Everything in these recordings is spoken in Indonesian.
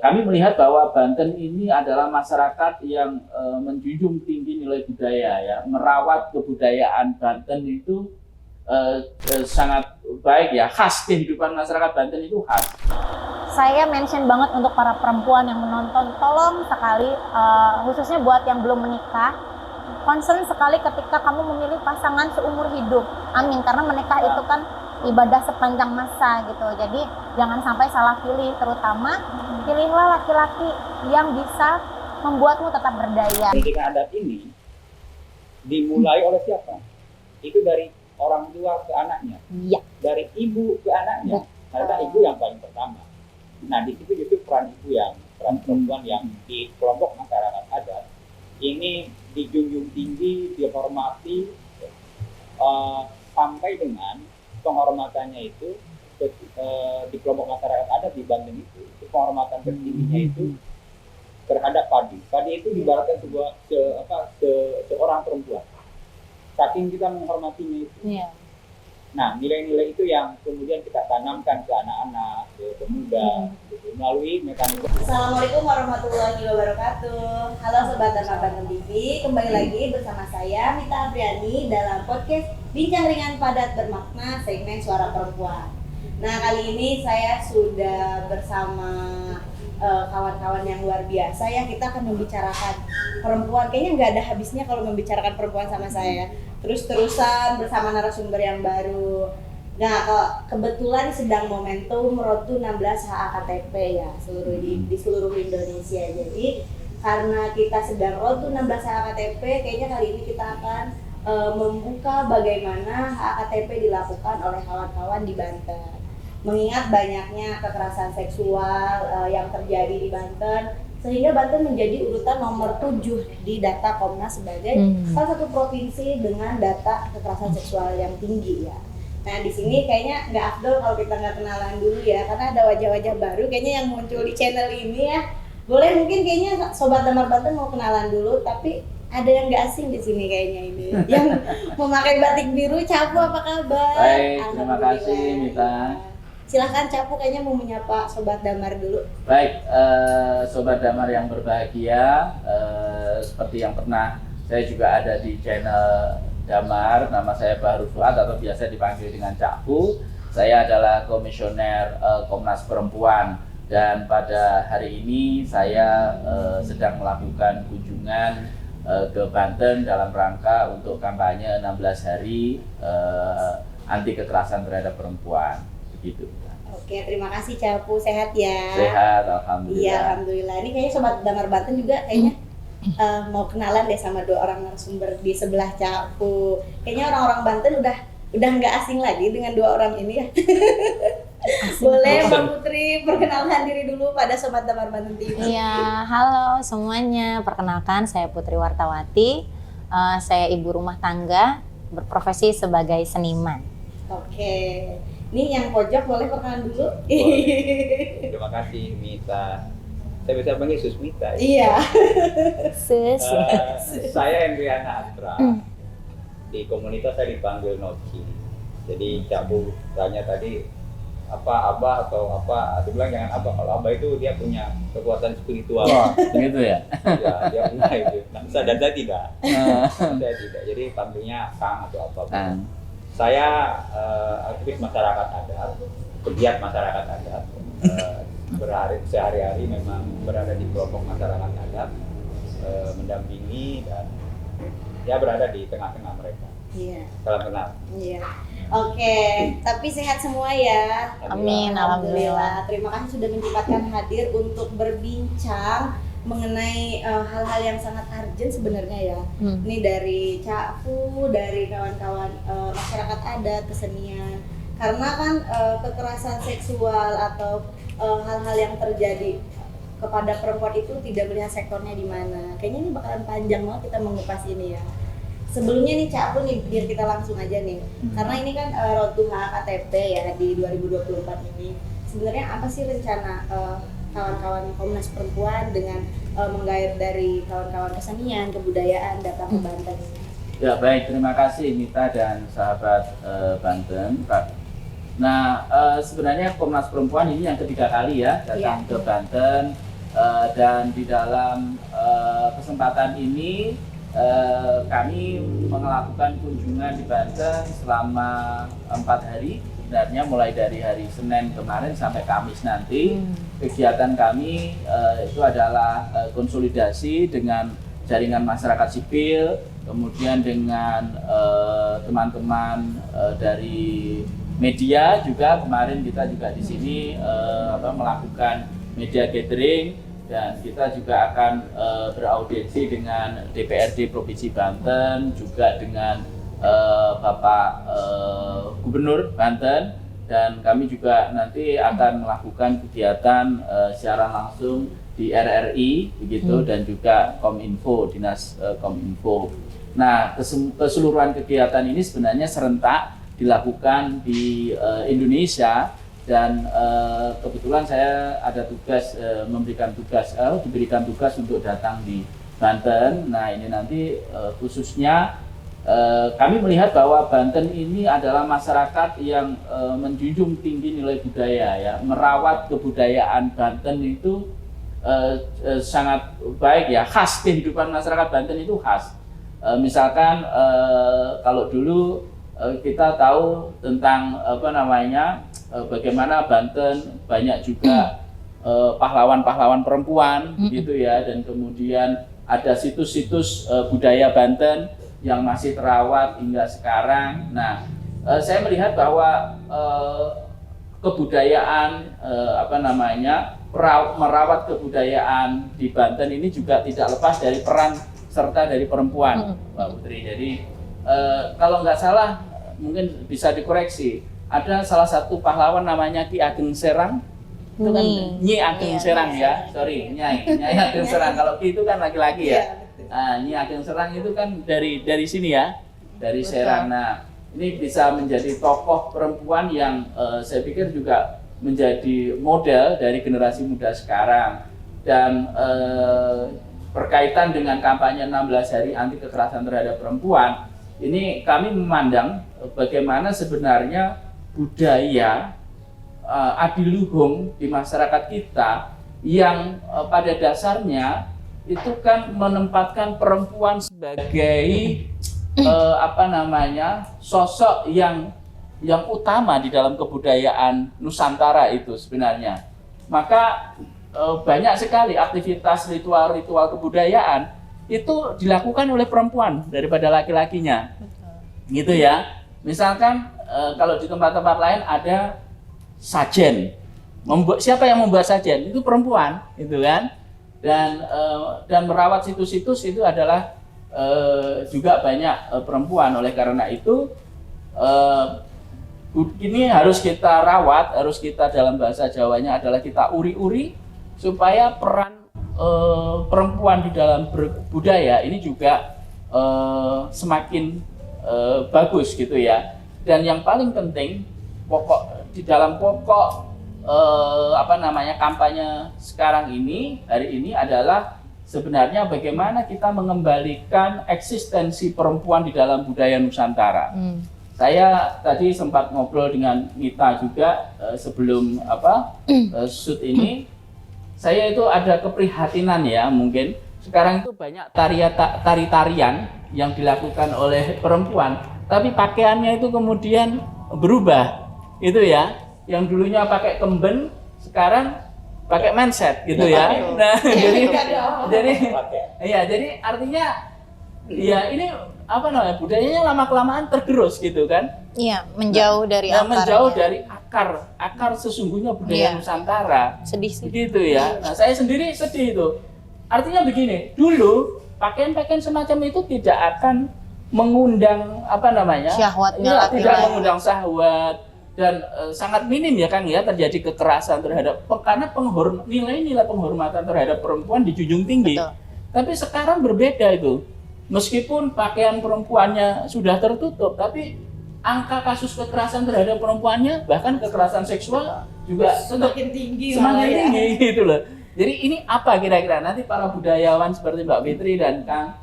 Kami melihat bahwa Banten ini adalah masyarakat yang menjunjung tinggi nilai budaya, ya, merawat kebudayaan Banten itu sangat baik, ya, khas kehidupan masyarakat Banten itu khas. Saya mention banget untuk para perempuan yang menonton, tolong sekali, khususnya buat yang belum menikah, concern sekali ketika kamu memilih pasangan seumur hidup. Amin, karena menikah itu kan ibadah sepanjang masa gitu. Jadi jangan sampai salah pilih, terutama pilihlah laki-laki yang bisa membuatmu tetap berdaya. Pendidikan adat ini dimulai oleh siapa? Itu dari orang tua ke anaknya, dari ibu ke anaknya. Karena ibu yang paling pertama. Nah, di situ justru peran perempuan yang di kelompok masyarakat adat ini dijunjung tinggi, dihormati, sampai dengan penghormatannya itu di kelompok masyarakat adat di Banten itu penghormatan tertingginya itu terhadap padi. Padi itu diibaratkan seorang perempuan. Saking kita menghormatinya itu. Yeah. Nah, nilai-nilai itu yang kemudian kita tanamkan ke anak-anak, ke pemuda, gitu, melalui mekanisme. Assalamualaikum warahmatullahi wabarakatuh. Halo Sobat Damar Banten TV, kembali lagi bersama saya Mita Apriani dalam podcast Bincang Ringan Padat Bermakna segmen Suara Perempuan. Nah, kali ini saya sudah bersama kawan-kawan yang luar biasa ya. Kita akan membicarakan perempuan. Kayaknya nggak ada habisnya kalau membicarakan perempuan sama saya. Terus-terusan bersama narasumber yang baru. Nah, kebetulan sedang momentum Road to 16 HAKTP ya di seluruh Indonesia. Jadi karena kita sedang Road to 16 HAKTP, kayaknya kali ini kita akan membuka bagaimana HAKTP dilakukan oleh kawan-kawan di Banten. Mengingat banyaknya kekerasan seksual yang terjadi di Banten, sehingga Banten menjadi urutan nomor 7 di data Komnas sebagai salah satu provinsi dengan data kekerasan seksual yang tinggi ya. Nah, di sini kayaknya nggak afdol kalau kita nggak kenalan dulu ya, karena ada wajah-wajah baru kayaknya yang muncul di channel ini ya. Boleh mungkin kayaknya Sobat Damar Banten mau kenalan dulu, tapi ada yang nggak asing di sini kayaknya ini. Yang memakai batik biru, Capu, apa kabar? Baik, terima kasih Mita. Silahkan Capu, kayaknya mau menyapa Sobat Damar dulu. Baik, Sobat Damar yang berbahagia, seperti yang pernah saya juga ada di channel Damar, nama saya Bahru Fuad atau biasa dipanggil dengan Capu. Saya adalah komisioner Komnas Perempuan dan pada hari ini saya sedang melakukan kunjungan ke Banten dalam rangka untuk kampanye 16 hari anti kekerasan terhadap perempuan. Begitu. Oke, terima kasih Capu, sehat ya? Sehat, alhamdulillah. Iya, alhamdulillah. Ini kayaknya Sobat Damar Banten juga kayaknya mau kenalan deh sama dua orang narasumber di sebelah Capu. Kayaknya orang-orang Banten udah nggak asing lagi dengan dua orang ini ya. Boleh Mbak Putri perkenalkan diri dulu pada Sobat Damar Banten TV. Iya, halo semuanya. Perkenalkan, saya Putri Wartawati. Saya ibu rumah tangga, berprofesi sebagai seniman. Oke. Ini yang pojok boleh perkenalan dulu. Terima kasih Mita. Saya bisa panggil Susmita. Iya. Saya Hendriana Atra. Di komunitas saya dipanggil Noci. Jadi Capu tanya tadi apa abah atau apa, aku bilang jangan abah. Kalau abah itu dia punya kekuatan spiritual. Oh, begitu ya? Ya, dia punya itu. Nah, saya tidak. Saya tidak. Jadi panggilnya Kang atau apa. Saya aktivis masyarakat adat, pegiat masyarakat adat. Sehari-hari memang berada di kelompok masyarakat adat, mendampingi dan ya berada di tengah-tengah mereka. Iya. Salam kenal. Iya. Oke, tapi sehat semua ya. Amin, alhamdulillah. Terima kasih sudah menyempatkan hadir untuk berbincang mengenai hal-hal yang sangat urgent sebenarnya ya. Ini dari Capu, dari kawan-kawan masyarakat adat, kesenian. Karena kan kekerasan seksual atau hal-hal yang terjadi kepada perempuan itu tidak melihat sektornya di mana. Kayaknya ini bakalan panjang banget kita mengupas ini ya. Sebelumnya nih Capu nih, biar kita langsung aja nih. Karena ini kan Road to HAKTP ya di 2024 ini. Sebenarnya apa sih rencana kawan-kawan Komnas Perempuan dengan menggait dari kawan-kawan kesenian, kebudayaan datang ke Banten? Ya baik, terima kasih Mita dan sahabat Banten. Nah, sebenarnya Komnas Perempuan ini yang ketiga kali ya datang ke Banten, dan di dalam kesempatan ini kami melakukan kunjungan di Banten selama 4 hari. Sebenarnya mulai dari hari Senin kemarin sampai Kamis nanti. Kegiatan kami itu adalah konsolidasi dengan jaringan masyarakat sipil, kemudian dengan teman-teman dari media juga. Kemarin kita juga di sini melakukan media gathering, dan kita juga akan beraudiensi dengan DPRD Provinsi Banten, juga dengan Bapak Gubernur Banten, dan kami juga nanti akan melakukan kegiatan secara langsung di RRI begitu, dan juga Kominfo, Dinas Kominfo. Nah, keseluruhan kegiatan ini sebenarnya serentak dilakukan di Indonesia, dan kebetulan saya ada tugas diberikan tugas untuk datang di Banten. Nah, ini nanti khususnya kami melihat bahwa Banten ini adalah masyarakat yang menjunjung tinggi nilai budaya ya, merawat kebudayaan Banten itu sangat baik ya, khas kehidupan masyarakat Banten itu khas. Misalkan kalau dulu kita tahu tentang bagaimana Banten banyak juga pahlawan-pahlawan perempuan gitu ya, dan kemudian ada situs-situs budaya Banten yang masih terawat hingga sekarang. Nah, saya melihat bahwa kebudayaan merawat kebudayaan di Banten ini juga tidak lepas dari peran serta dari perempuan, Mbak Putri. Jadi kalau nggak salah, mungkin bisa dikoreksi, ada salah satu pahlawan namanya Ki Ageng Serang, itu kan Nyi Ageng Serang ya, sorry, Nyai Ageng Serang. Kalau Ki itu kan laki-laki ya. Nyi Ageng Serang itu kan dari sini ya, dari Serang. Nah, ini bisa menjadi tokoh perempuan yang saya pikir juga menjadi model dari generasi muda sekarang. Dan berkaitan dengan kampanye 16 hari anti kekerasan terhadap perempuan, ini kami memandang bagaimana sebenarnya budaya adiluhung di masyarakat kita yang pada dasarnya itu kan menempatkan perempuan sebagai sosok yang utama di dalam kebudayaan Nusantara itu sebenarnya. Maka banyak sekali aktivitas ritual-ritual kebudayaan itu dilakukan oleh perempuan daripada laki-lakinya. Gitu ya. Misalkan kalau di tempat-tempat lain ada sajen. Siapa yang membuat sajen? Itu perempuan, gitu kan? Dan merawat situs-situs itu adalah juga banyak perempuan. Oleh karena itu ini harus kita rawat, harus kita, dalam bahasa Jawanya adalah kita uri-uri supaya peran perempuan di dalam berbudaya ini juga semakin bagus gitu ya. Dan yang paling penting di dalam pokok kampanye sekarang ini, hari ini adalah sebenarnya bagaimana kita mengembalikan eksistensi perempuan di dalam budaya Nusantara. Saya tadi sempat ngobrol dengan Mita juga sebelum shoot ini. Saya itu ada keprihatinan ya, mungkin sekarang itu banyak tari-tarian yang dilakukan oleh perempuan, tapi pakaiannya itu kemudian berubah, itu ya. Yang dulunya pakai kemben, sekarang pakai mindset gitu ya. Nah, jadi artinya ya ini budayanya lama-kelamaan tergerus gitu kan. Iya, menjauh dari akar. Menjauh dari akar sesungguhnya budaya Nusantara. Sedih sih. Gitu ya. Nah, saya sendiri sedih itu. Artinya begini, dulu pakaian-pakaian semacam itu tidak akan mengundang syahwatnya, tidak mengundang syahwat, dan sangat minim ya Kang ya terjadi kekerasan terhadap, karena nilai-nilai penghormatan terhadap perempuan dijunjung tinggi. Betul. Tapi sekarang berbeda itu. Meskipun pakaian perempuannya sudah tertutup, tapi angka kasus kekerasan terhadap perempuannya, bahkan kekerasan seksual juga semakin tinggi gitu loh. Jadi ini apa kira-kira nanti para budayawan seperti Mbak Fitri dan Kang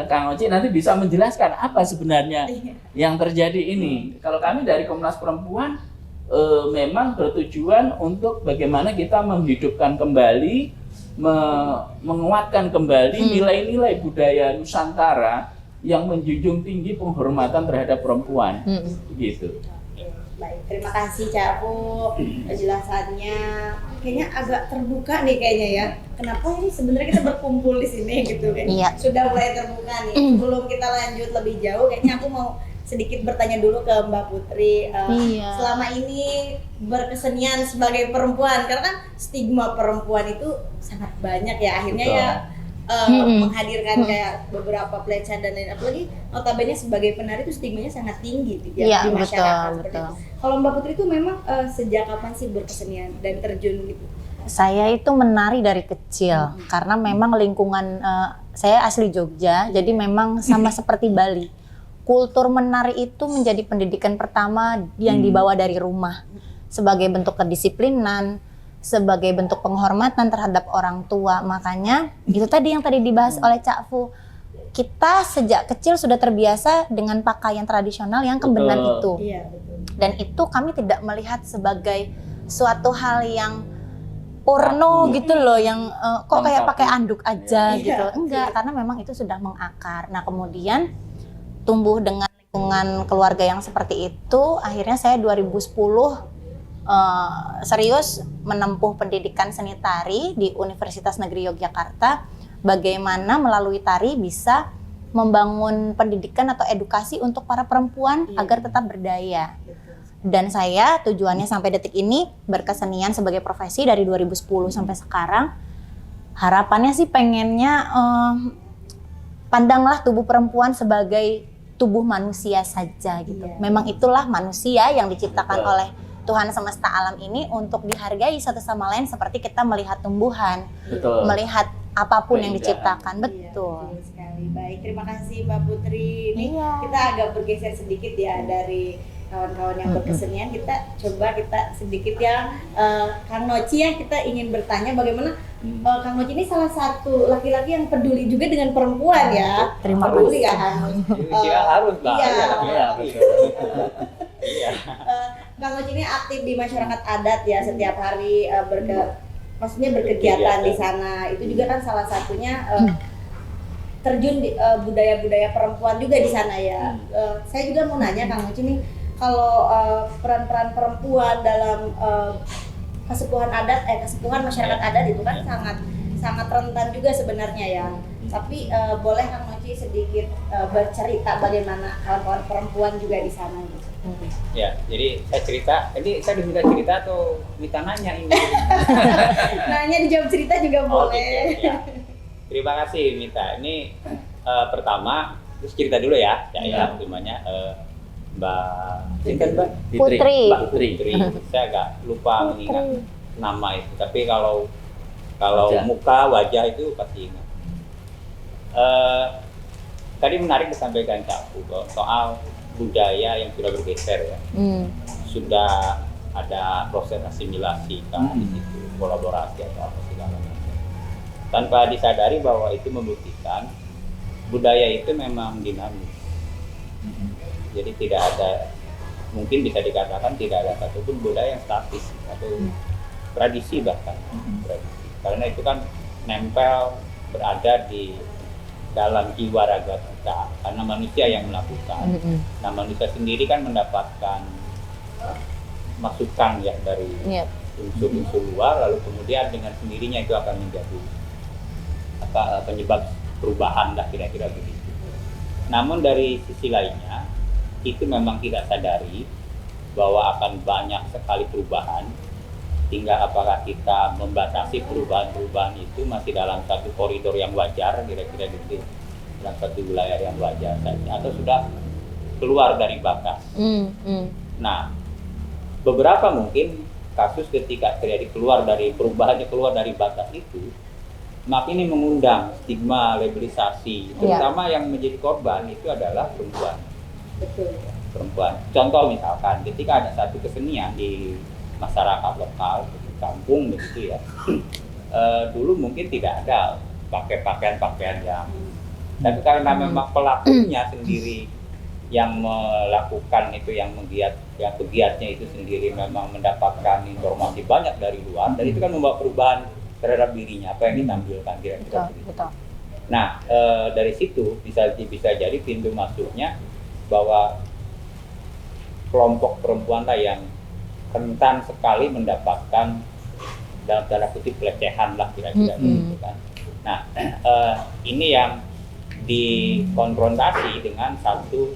Kang Oci nanti bisa menjelaskan apa sebenarnya Iya. yang terjadi ini. Kalau kami dari Komnas Perempuan memang bertujuan untuk bagaimana kita menghidupkan kembali, menguatkan kembali nilai-nilai budaya Nusantara yang menjunjung tinggi penghormatan terhadap perempuan, gitu. Baik, terima kasih Cak Pu penjelasannya. Kayaknya agak terbuka nih kayaknya ya. Kenapa ini sebenarnya kita berkumpul di sini gitu kan? Iya. Sudah mulai terbuka nih. Sebelum kita lanjut lebih jauh, kayaknya aku mau sedikit bertanya dulu ke Mbak Putri. Iya. Selama ini berkesenian sebagai perempuan, karena kan stigma perempuan itu sangat banyak ya. Akhirnya Betul. ya menghadirkan kayak beberapa pelecehan dan lain, apalagi notabene sebagai penari itu stigmanya sangat tinggi gitu ya, Iya, di masyarakat. betul, seperti betul. itu. Kalau Mbak Putri itu memang sejak kapan sih berkesenian dan terjun gitu? Saya itu menari dari kecil karena memang lingkungan saya asli Jogja, jadi memang sama seperti Bali. Kultur menari itu menjadi pendidikan pertama yang dibawa dari rumah sebagai bentuk kedisiplinan, sebagai bentuk penghormatan terhadap orang tua. Makanya itu tadi yang tadi dibahas oleh Cak Fu. Kita sejak kecil sudah terbiasa dengan pakaian tradisional yang kebenan Betul. itu. Iya, betul. Dan itu kami tidak melihat sebagai suatu hal yang porno gitu loh, yang kok kayak pakai anduk aja Iya. gitu. Enggak, karena memang itu sudah mengakar. Nah, kemudian tumbuh dengan lingkungan keluarga yang seperti itu, akhirnya saya 2010 serius menempuh pendidikan seni tari di Universitas Negeri Yogyakarta. Bagaimana melalui tari bisa membangun pendidikan atau edukasi untuk para perempuan agar tetap berdaya. Dan saya tujuannya sampai detik ini berkesenian sebagai profesi dari 2010 sampai sekarang. Harapannya sih pengennya pandanglah tubuh perempuan sebagai tubuh manusia saja gitu. Iya. Memang itulah manusia yang diciptakan Betul. oleh Tuhan semesta alam ini untuk dihargai satu sama lain seperti kita melihat tumbuhan, Betul. melihat apapun yang Keindahan. diciptakan. Iya, Betul. betul sekali. Baik, terima kasih Mbak Putri. Ini Iya. kita agak bergeser sedikit ya dari kawan-kawan yang berkesenian. Kita coba sedikit yang Kang Noci ya, kita ingin bertanya bagaimana Kang Noci ini salah satu laki-laki yang peduli juga dengan perempuan ya. Terima peduli kasih. ya Kang Noci. Kira harus lah. Iya. Iya, betul. Iya. Kang Noci ini aktif di masyarakat adat ya, setiap hari maksudnya berkegiatan di sana. Itu juga kan salah satunya terjun di budaya-budaya perempuan juga di sana ya. Saya juga mau nanya Kang Noci nih, kalau peran-peran perempuan dalam kesepuhan masyarakat adat itu kan sangat rentan juga sebenarnya ya. Tapi boleh Kang Noci sedikit bercerita bagaimana kawan-kawan perempuan juga di sana gitu. Ya, jadi saya cerita. Ini saya diminta cerita atau minta nanya ini? Nanya dijawab cerita juga Oh, boleh. gitu, ya. Terima kasih Mita. Ini pertama, terus cerita dulu ya. Saya namanya Mbak Mbak Putri. Mbak Putri. Saya agak lupa mengingat nama itu. Tapi kalau Wajah. muka, wajah itu pasti ingat. Tadi menarik disampaikan Cak Pu soal budaya yang sudah bergeser ya. Sudah ada proses asimilasi kan di situ, kolaborasi atau apa segala macam. Tanpa disadari bahwa itu membuktikan budaya itu memang dinamis. Jadi tidak ada, mungkin bisa dikatakan tidak ada satupun budaya yang statis atau tradisi bahkan tradisi. Karena itu kan nempel berada di dalam jiwa raga kita karena manusia yang melakukan. Nah, manusia sendiri kan mendapatkan masukan ya dari unsur-unsur luar, lalu kemudian dengan sendirinya itu akan menjadi penyebab perubahan lah kira-kira begitu. Namun dari sisi lainnya itu memang tidak sadari bahwa akan banyak sekali perubahan, hingga apakah kita membatasi perubahan-perubahan itu masih dalam satu koridor yang wajar kira-kira gitu, dalam satu wilayah yang wajar saja, atau sudah keluar dari batas. Nah, beberapa mungkin kasus ketika terjadi keluar dari batas itu, maka ini mengundang stigma, labelisasi, terutama yang menjadi korban itu adalah perempuan. Betul. Perempuan. Contoh misalkan, ketika ada satu kesenian di masyarakat lokal, di kampung begitu ya, dulu mungkin tidak ada pakai pakaian-pakaian yang Tapi karena memang pelakunya sendiri yang melakukan itu, yang pegiatnya itu sendiri memang mendapatkan informasi banyak dari luar, dan itu kan membawa perubahan terhadap dirinya, apa yang ditampilkan kira-kira begitu. Betul. Nah, dari situ bisa jadi pintu masuknya bahwa kelompok perempuan lah yang rentan sekali mendapatkan dalam tanda kutip pelecehan lah kira-kira gitu kan. Nah, ini yang dikonfrontasi dengan satu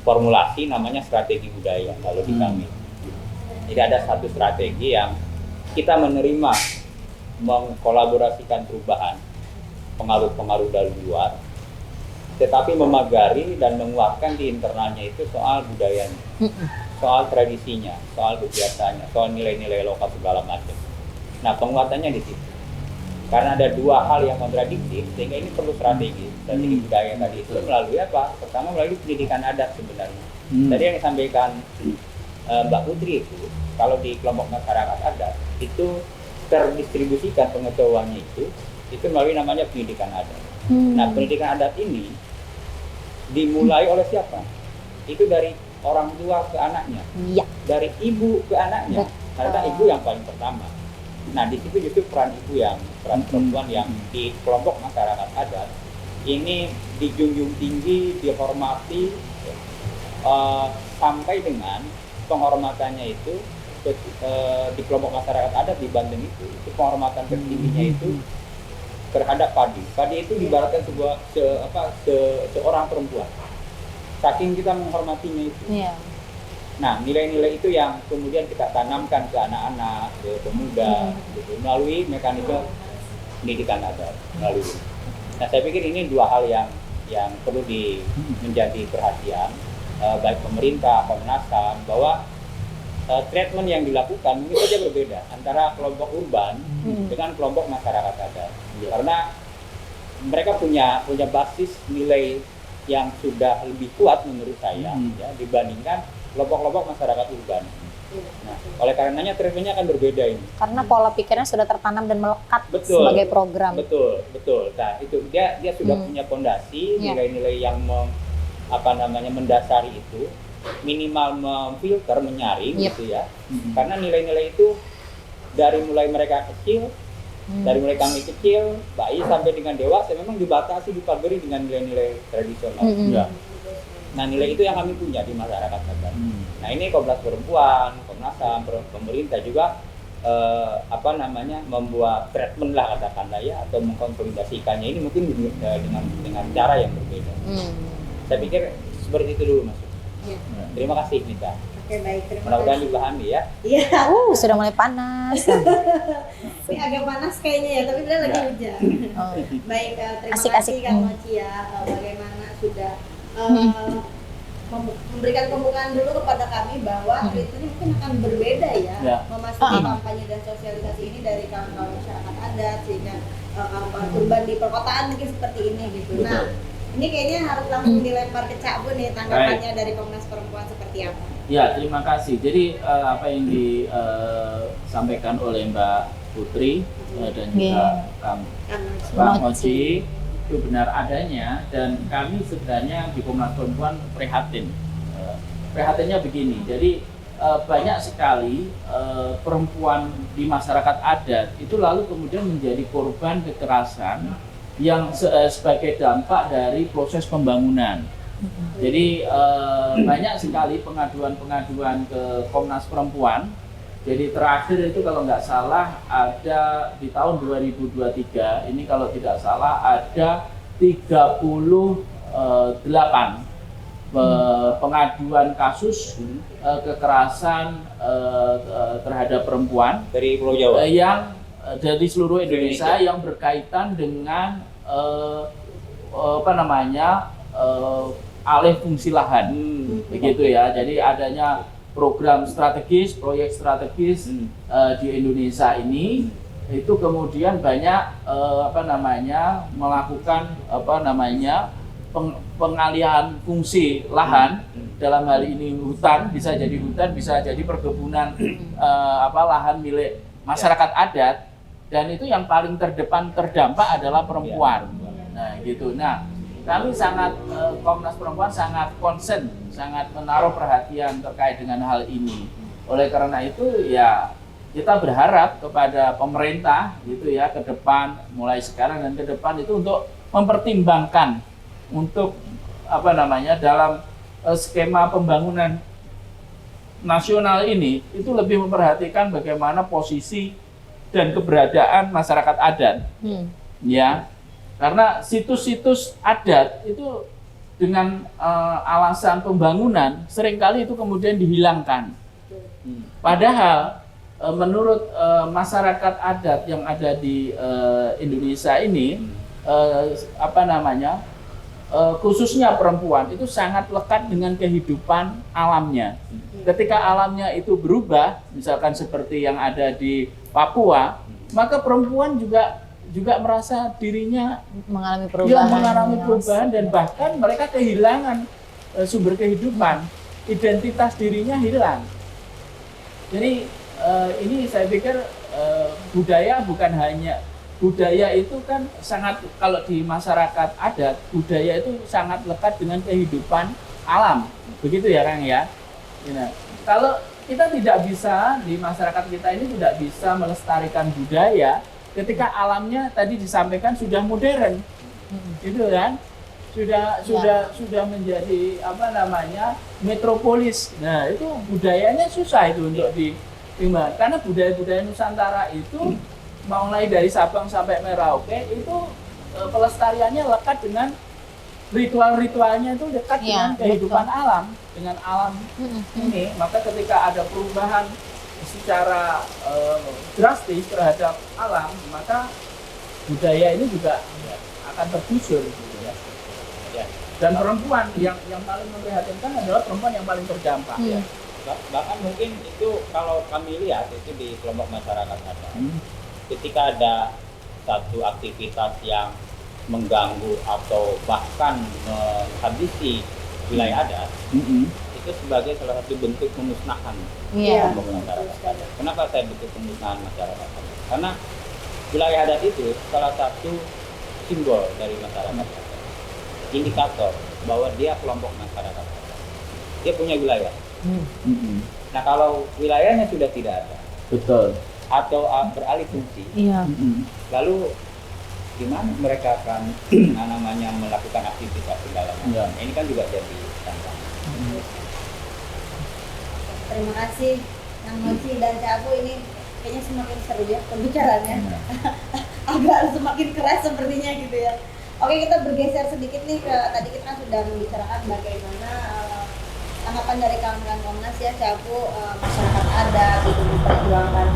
formulasi namanya strategi budaya kalau di kami. Jadi ada satu strategi yang kita menerima mengkolaborasikan perubahan pengaruh-pengaruh dari luar, tetapi memagari dan menguatkan di internalnya itu soal budayanya, soal tradisinya, soal kebiasaannya, soal nilai-nilai lokal segala macam. Nah, penguatannya di situ. Karena ada dua hal yang kontradiktif, sehingga ini perlu strategi budaya tadi itu melalui apa? Pertama melalui pendidikan adat sebenarnya. Tadi yang disampaikan Mbak Putri itu, kalau di kelompok masyarakat adat itu terdistribusikan pengetahuannya itu melalui namanya pendidikan adat. Nah, pendidikan adat ini dimulai oleh siapa? Itu dari orang tua ke anaknya, dari ibu ke anaknya, karena ibu yang paling pertama. Nah, di situ justru peran perempuan yang di kelompok masyarakat adat ini dijunjung tinggi, dihormati, sampai dengan penghormatannya itu di kelompok masyarakat adat di Banten itu penghormatan tertingginya itu terhadap padi. Padi itu diibaratkan seorang perempuan. Saking kita menghormatinya itu. Nah, nilai-nilai itu yang kemudian kita tanamkan ke anak-anak, ke pemuda, gitu, melalui mekanisme pendidikan adat. Nah, saya pikir ini dua hal yang perlu menjadi perhatian baik pemerintah, Komnas HAM, bahwa treatment yang dilakukan mungkin saja berbeda antara kelompok urban dengan kelompok masyarakat adat. Karena mereka punya basis nilai yang sudah lebih kuat menurut saya ya, dibandingkan kelompok-kelompok masyarakat urban. Nah, oleh karenanya treatmentnya akan berbeda ini. Karena pola pikirnya sudah tertanam dan melekat sebagai program. Betul. Nah, itu dia sudah punya fondasi, nilai-nilai yang mendasari itu, minimal memfilter, menyaring gitu ya. Karena nilai-nilai itu dari mulai mereka kecil, dari mulai kami kecil, bayi sampai dengan dewasa memang dibatasi, dipagari dengan nilai-nilai tradisional. Nah, nilai itu yang kami punya di masyarakat adat. Nah, ini Komnas Perempuan, Komnas HAM, pemerintah juga membuat treatment lah katakanlah ya, atau mengkonsolidasikannya ini mungkin dengan cara yang berbeda. Saya pikir seperti itu dulu Mas. Terima kasih Mita. Oke, baik, terima kasih. Mudah-mudahan dipahami ya. Iya. Sudah mulai panas. Ini agak panas kayaknya ya, tapi dia lagi hujan. Baik, terima kasih Kang Mochi ya, bagaimana sudah memberikan pembukaan dulu kepada kami bahwa treatment ini mungkin akan berbeda ya, memasuki kampanye dan sosialisasi ini dari kawan-kawan masyarakat adat sehingga urban di perkotaan mungkin seperti ini gitu. Nah, ini kayaknya harus langsung dilempar ke Cak Bu nih, tanggapannya dari Komnas Perempuan seperti apa? Ya, terima kasih. Jadi apa yang disampaikan oleh Mbak Putri dan juga Kang Mochi itu benar adanya, dan kami sebenarnya di Komnas Perempuan prihatin. Prihatinnya begini, jadi banyak sekali perempuan di masyarakat adat itu lalu kemudian menjadi korban kekerasan yang sebagai dampak dari proses pembangunan. Jadi banyak sekali pengaduan-pengaduan ke Komnas Perempuan. Jadi terakhir itu kalau nggak salah ada di tahun 2023, ini kalau tidak salah ada 38 pengaduan kasus kekerasan terhadap perempuan dari Pulau Jawa yang dari seluruh Indonesia yang berkaitan dengan alih fungsi lahan, begitu ya. Jadi adanya program strategis, proyek strategis di Indonesia ini itu kemudian banyak melakukan pengalihan fungsi lahan, dalam hal ini hutan, bisa jadi hutan, bisa jadi perkebunan lahan milik masyarakat adat, dan itu yang paling terdampak adalah perempuan. Nah, gitu. Nah, kami sangat Komnas Perempuan sangat concern, sangat menaruh perhatian terkait dengan hal ini. Oleh karena itu ya kita berharap kepada pemerintah gitu ya ke depan, mulai sekarang dan ke depan itu untuk mempertimbangkan untuk dalam skema pembangunan nasional ini itu lebih memperhatikan bagaimana posisi dan keberadaan masyarakat adat. Ya. Karena situs-situs adat itu dengan alasan pembangunan seringkali itu kemudian dihilangkan. Padahal menurut masyarakat adat yang ada di Indonesia ini khususnya perempuan itu sangat lekat dengan kehidupan alamnya. Ketika alamnya itu berubah, misalkan seperti yang ada di Papua, maka perempuan juga merasa dirinya mengalami perubahan, dan bahkan mereka kehilangan sumber kehidupan, identitas dirinya hilang. Jadi ini saya pikir budaya bukan hanya budaya itu kan sangat, kalau di masyarakat adat budaya itu sangat lekat dengan kehidupan alam, begitu ya Kang ya. Nah, kalau kita tidak bisa di masyarakat kita ini tidak bisa melestarikan budaya ketika alamnya tadi disampaikan sudah modern, gitu kan, sudah menjadi metropolis. Nah itu budayanya susah itu untuk diterima, karena budaya Nusantara itu mulai dari Sabang sampai Merauke itu pelestariannya lekat dengan ritual-ritualnya itu dekat dengan kehidupan alam, dengan alam ini. Maka ketika ada perubahan secara drastis terhadap alam, maka budaya ini juga akan tergusur gitu ya. Dan perempuan yang paling memprihatinkan adalah perempuan yang paling terdampak. Bahkan mungkin itu kalau kami lihat itu di kelompok masyarakat adat, ketika ada satu aktivitas yang mengganggu atau bahkan menghabisi wilayah adat, itu sebagai salah satu bentuk pemusnahan masyarakat adat. Kenapa saya bentuk pemusnahan masyarakat adat? Karena wilayah adat itu salah satu simbol dari masyarakat adat, indikator bahwa dia kelompok masyarakat adat. Dia punya wilayah. Nah kalau wilayahnya sudah tidak ada, betul, atau beralih fungsi, lalu gimana mereka akan melakukan aktivitas segala macam? Ini kan juga jadi tantangan. Terima kasih Kang Mochi dan Cak Abu, ini kayaknya semakin seru ya pembicaraannya. Agak semakin keras sepertinya gitu ya. Oke, kita bergeser sedikit nih ke tadi kita kan sudah membicarakan bagaimana tanggapan dari kawan-kawan Komnas ya, Cak Abu, masyarakat adat itu memperjuangkan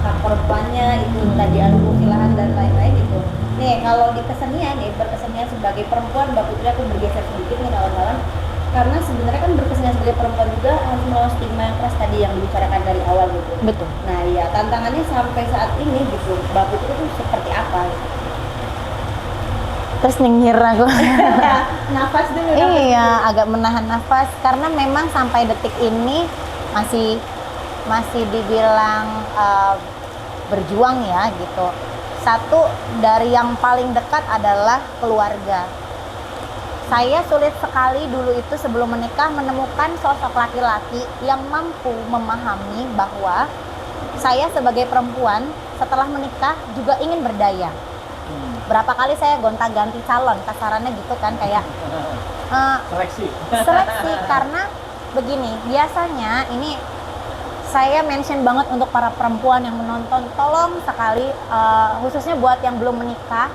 hak perempuannya, itu tadi adu lahan dan lain-lain itu. Nih kalau di kesenian nih, berkesenian sebagai perempuan, Mbak Putri aku bergeser sedikit nih kawan-kawan, karena sebenarnya kan berkesenian sebagai perempuan juga harus melawan stigma yang keras tadi yang dibicarakan dari awal gitu. Betul. Nah ya tantangannya sampai saat ini gitu, Mbak Putri itu seperti apa? Gitu. Terus nyengir aku. Nafas dulu. Iya, agak menahan nafas karena memang sampai detik ini masih dibilang berjuang ya gitu. Satu dari yang paling dekat adalah keluarga. Saya sulit sekali dulu itu sebelum menikah menemukan sosok laki-laki yang mampu memahami bahwa saya sebagai perempuan setelah menikah juga ingin berdaya. Berapa kali saya gonta-ganti calon, kasarannya gitu kan, kayak seleksi karena begini, biasanya ini saya mention banget untuk para perempuan yang menonton, tolong sekali khususnya buat yang belum menikah,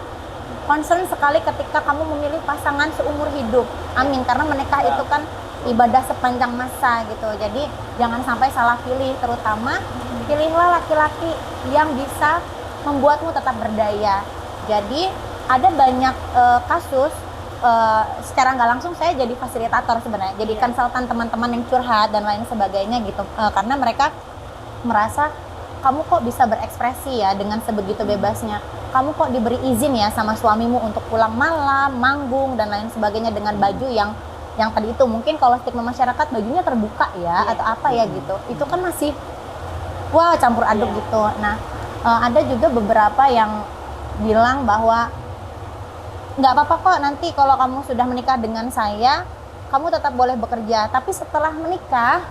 concern sekali ketika kamu memilih pasangan seumur hidup. Amin, karena menikah itu kan ibadah sepanjang masa gitu. Jadi jangan sampai salah pilih, terutama pilihlah laki-laki yang bisa membuatmu tetap berdaya. Jadi ada banyak kasus secara nggak langsung saya jadi fasilitator sebenarnya, jadi konsultan teman-teman yang curhat dan lain sebagainya gitu, karena mereka merasa kamu kok bisa berekspresi ya dengan sebegitu bebasnya, kamu kok diberi izin ya sama suamimu untuk pulang malam, manggung dan lain sebagainya dengan baju yang tadi itu mungkin kalau stigma masyarakat bajunya terbuka ya atau apa ya gitu, itu kan masih wah campur aduk gitu. Nah ada juga beberapa yang bilang bahwa nggak apa-apa kok nanti kalau kamu sudah menikah dengan saya, kamu tetap boleh bekerja. Tapi setelah menikah,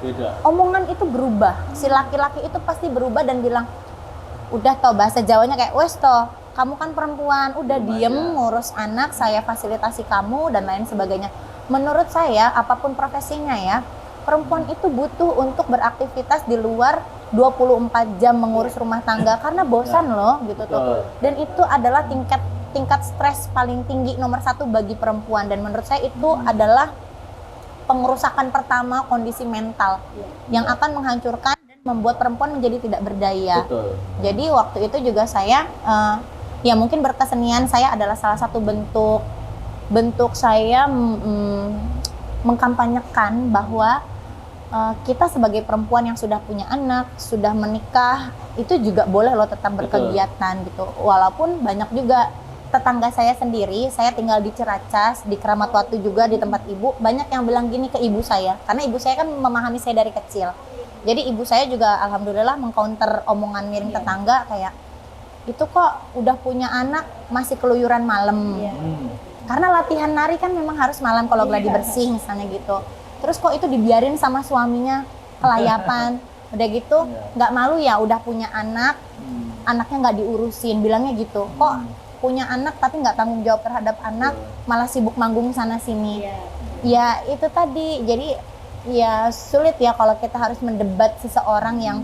Beda. omongan itu berubah. Si laki-laki itu pasti berubah dan bilang, udah toh, bahasa Jawanya kayak, wes toh, kamu kan perempuan, udah diem ngurus anak, saya fasilitasi kamu dan lain sebagainya. Menurut saya, apapun profesinya ya, perempuan itu butuh untuk beraktivitas di luar 24 jam mengurus rumah tangga karena bosan loh gitu tuh. Dan itu adalah tingkat stres paling tinggi nomor 1 bagi perempuan, dan menurut saya itu adalah pengerusakan pertama kondisi mental yang akan menghancurkan dan membuat perempuan menjadi tidak berdaya. Betul. Jadi waktu itu juga saya ya mungkin berkesenian saya adalah salah satu bentuk saya mengkampanyekan bahwa kita sebagai perempuan yang sudah punya anak, sudah menikah, itu juga boleh loh tetap berkegiatan gitu. Walaupun banyak juga tetangga saya sendiri, saya tinggal di Ciracas, di Keramat Watu juga di tempat ibu, banyak yang bilang gini ke ibu saya, karena ibu saya kan memahami saya dari kecil. Jadi ibu saya juga alhamdulillah mengcounter omongan miring tetangga kayak, itu kok udah punya anak masih keluyuran malam. Karena latihan nari kan memang harus malam kalau gladi bersih misalnya gitu. Terus kok itu dibiarin sama suaminya kelayapan, udah gitu nggak malu ya udah punya anak, anaknya nggak diurusin, bilangnya gitu. Kok punya anak tapi nggak tanggung jawab terhadap anak, malah sibuk manggung sana sini. Ya itu tadi, jadi ya sulit ya kalau kita harus mendebat seseorang yang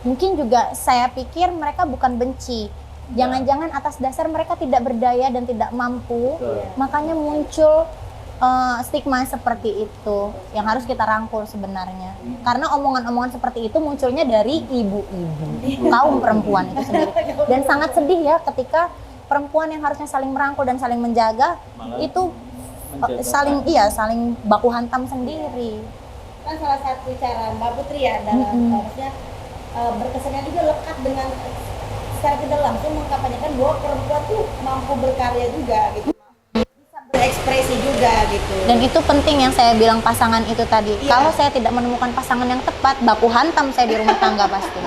mungkin juga saya pikir mereka bukan benci. Jangan-jangan atas dasar mereka tidak berdaya dan tidak mampu, makanya muncul stigma seperti itu yang harus kita rangkul sebenarnya. Karena omongan-omongan seperti itu munculnya dari ibu-ibu, kaum perempuan itu sendiri. Dan sangat sedih ya ketika perempuan yang harusnya saling merangkul dan saling menjaga itu saling baku hantam sendiri. Kan salah satu cara Mbak Putri ya dalam harusnya berkesannya juga lekat dengan secara tidak langsung mengkampanyekan bahwa perempuan tuh mampu berkarya juga gitu. Berekspresi juga gitu. Dan itu penting yang saya bilang pasangan itu tadi. Kalau saya tidak menemukan pasangan yang tepat, baku hantam saya di rumah tangga pasti.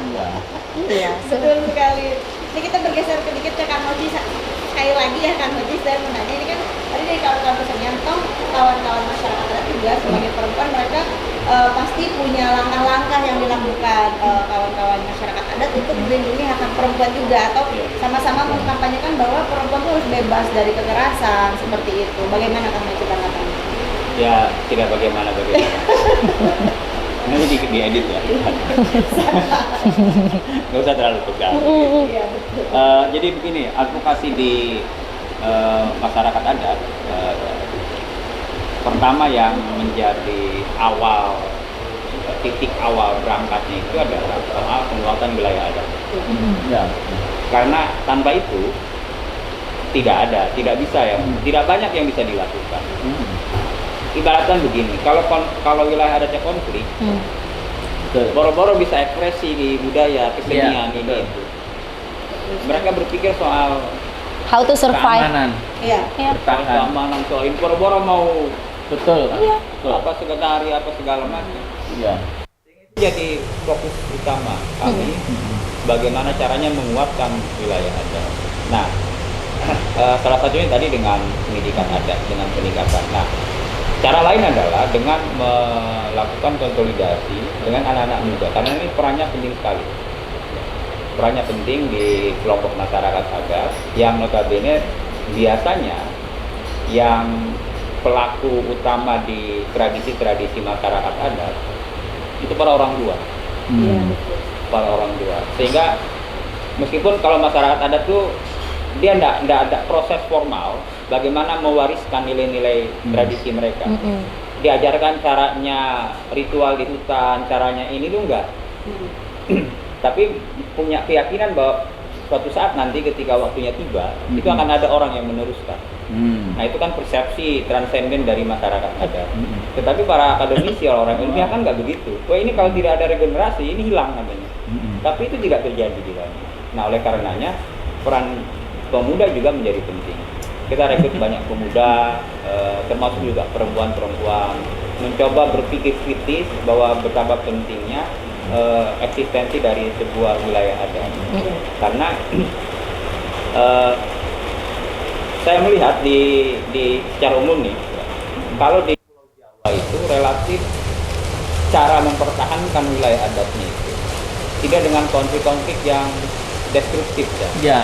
Iya. Betul sekali. Ini kita bergeser sedikit ke Kang Oji sekali lagi ya Kang Oji, saya mau nanya ini kan tadi dari kawan-kawan kesenian toh kawan-kawan masyarakat adat juga sebagai perempuan mereka pasti punya langkah-langkah yang dilakukan kawan-kawan masyarakat adat untuk melindungi hak perempuan juga atau sama-sama mengkampanyekan bahwa perempuan itu harus bebas dari kekerasan seperti itu. Bagaimana Kang Oji tanggapannya? Ya tidak bagaimana. Ini diedit ya. Nggak usah terlalu tegang. Jadi begini, advokasi di masyarakat adat pertama yang menjadi titik awal berangkatnya itu adalah soal penguatan wilayah adat. Karena tanpa itu tidak bisa ya, tidak banyak yang bisa dilakukan. Ibaratkan begini, kalau wilayah adatnya konflik, boro-boro bisa ekspresi di budaya, kesenian ini itu. Mereka berpikir soal how to survive. Keamanan. Keamanan soal ini, boro-boro mau Betul. sekretari apa segala macam. Iya. Itu jadi fokus utama kami, bagaimana caranya menguatkan wilayah adat. Nah, salah satunya tadi dengan pendidikan adat, dengan peningkatan. Nah, cara lain adalah dengan melakukan konsolidasi dengan anak-anak muda, karena ini perannya penting sekali. Perannya penting di kelompok masyarakat adat yang notabene biasanya yang pelaku utama di tradisi-tradisi masyarakat adat itu para orang tua. Para orang tua. Sehingga meskipun kalau masyarakat adat tuh dia enggak ada proses formal bagaimana mewariskan nilai-nilai tradisi mereka. Diajarkan caranya ritual di hutan, caranya ini tuh enggak. Tapi punya keyakinan bahwa suatu saat nanti ketika waktunya tiba, itu akan ada orang yang meneruskan. Nah itu kan persepsi transenden dari masyarakat adat. Tetapi para akademisi, orang ilmiah kan nggak begitu. Wah ini kalau tidak ada regenerasi, ini hilang namanya. Tapi itu tidak terjadi di dalamnya. Nah oleh karenanya peran pemuda juga menjadi penting. Kita rekrut banyak pemuda, termasuk juga perempuan-perempuan, mencoba berpikir kritis bahwa betapa pentingnya eksistensi dari sebuah wilayah adat. Karena saya melihat di secara umum nih, kalau di Pulau Jawa itu relatif cara mempertahankan wilayah adatnya itu tidak dengan konflik-konflik yang destruktif ya. Ya.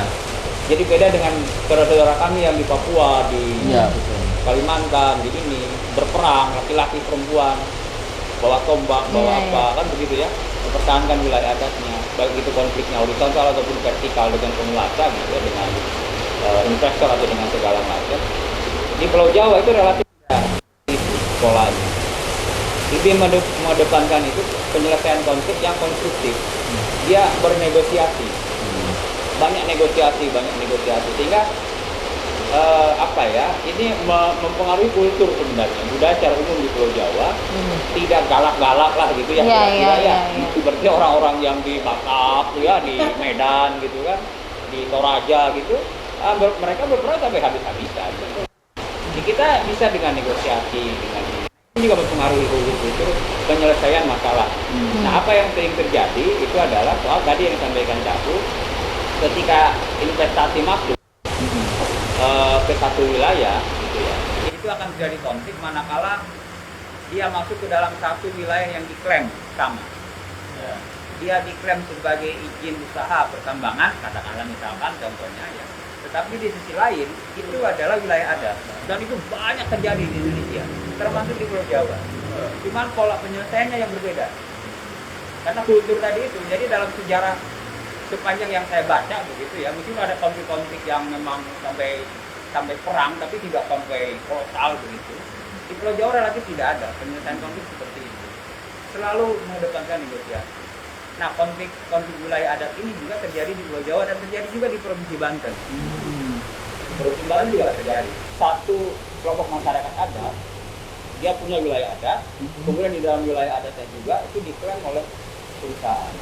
Jadi beda dengan saudara-saudara kami yang di Papua, di Iya, betul. Kalimantan, di ini berperang laki-laki perempuan bawa tombak, bawa Iya, apa kan begitu ya, mempertahankan wilayah adatnya, baik itu konfliknya horizontal ataupun vertikal dengan penguasa gitu ya, dengan investor atau dengan segala macam. Di Pulau Jawa itu relatif itu polanya. Lebih mengedepankan itu penyelesaian konflik yang konstruktif. Dia bernegosiasi, banyak negosiasi sehingga ini mempengaruhi kultur sebenarnya, budaya secara umum di Pulau Jawa tidak galak-galak lah gitu ya. Iya. Seperti orang-orang yang di Batak ya, di Medan gitu kan, di Toraja gitu, mereka berperang sampai habis-habisan. Jadi kita bisa dengan negosiasi, ini juga mempengaruhi kultur penyelesaian masalah. Nah, apa yang sering terjadi itu adalah soal tadi yang disampaikan Capu, ketika investasi masuk ke satu wilayah gitu ya, itu akan terjadi konflik manakala dia masuk ke dalam satu wilayah yang diklaim sama. Dia diklaim sebagai izin usaha pertambangan, katakanlah misalkan contohnya ya. Tetapi di sisi lain itu adalah wilayah adat dan itu banyak terjadi di Indonesia, termasuk di Pulau Jawa. Cuman pola penyelesaiannya yang berbeda. Karena kultur tadi itu, jadi dalam sejarah sepanjang yang saya baca begitu ya, mungkin ada konflik-konflik yang memang sampai perang tapi tidak sampai kolosal begitu. Di Pulau Jawa relatif tidak ada penyelesaian konflik seperti itu. Selalu mengedepankan negosiasi. Nah, konflik wilayah adat ini juga terjadi di Pulau Jawa dan terjadi juga di Provinsi Banten. Provinsi Banten juga terjadi. Satu kelompok masyarakat adat, dia punya wilayah adat, kemudian di dalam wilayah adatnya juga itu diklaim oleh perusahaan.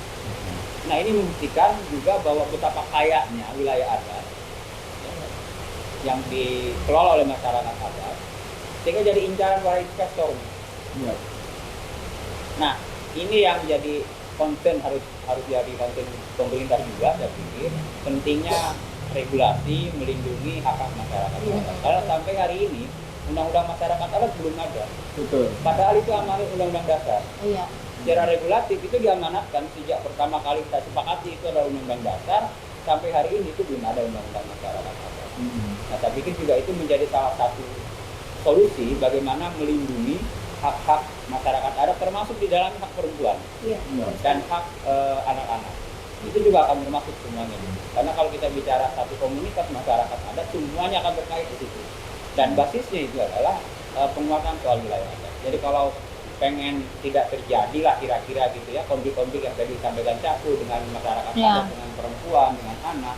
Nah, ini membuktikan juga bahwa betapa kayanya wilayah adat yang dikelola oleh masyarakat adat, sehingga jadi incaran para investor. Ya. Nah, ini yang jadi concern, harus jadi concern pemerintah juga, saya pikir pentingnya regulasi melindungi hak masyarakat adat. Karena sampai hari ini undang-undang masyarakat adat belum ada. Betul. Padahal itu amanat undang-undang dasar. Iya. Secara regulatif itu diamanatkan sejak pertama kali kita sepakati itu adalah undang-undang dasar, sampai hari ini itu belum ada undang-undang masyarakat adat. Nah, saya pikir juga itu menjadi salah satu solusi bagaimana melindungi hak-hak masyarakat adat, termasuk di dalam hak perempuan dan hak anak-anak. Itu juga akan termasuk semuanya. Karena kalau kita bicara satu komunitas masyarakat adat, semuanya akan terkait di situ. Dan basisnya itu adalah penguatan soal wilayah adat. Jadi kalau pengen tidak terjadi lah kira-kira gitu ya, konflik-konflik yang tadi disampaikan Capu dengan masyarakat adat, dengan perempuan, dengan anak,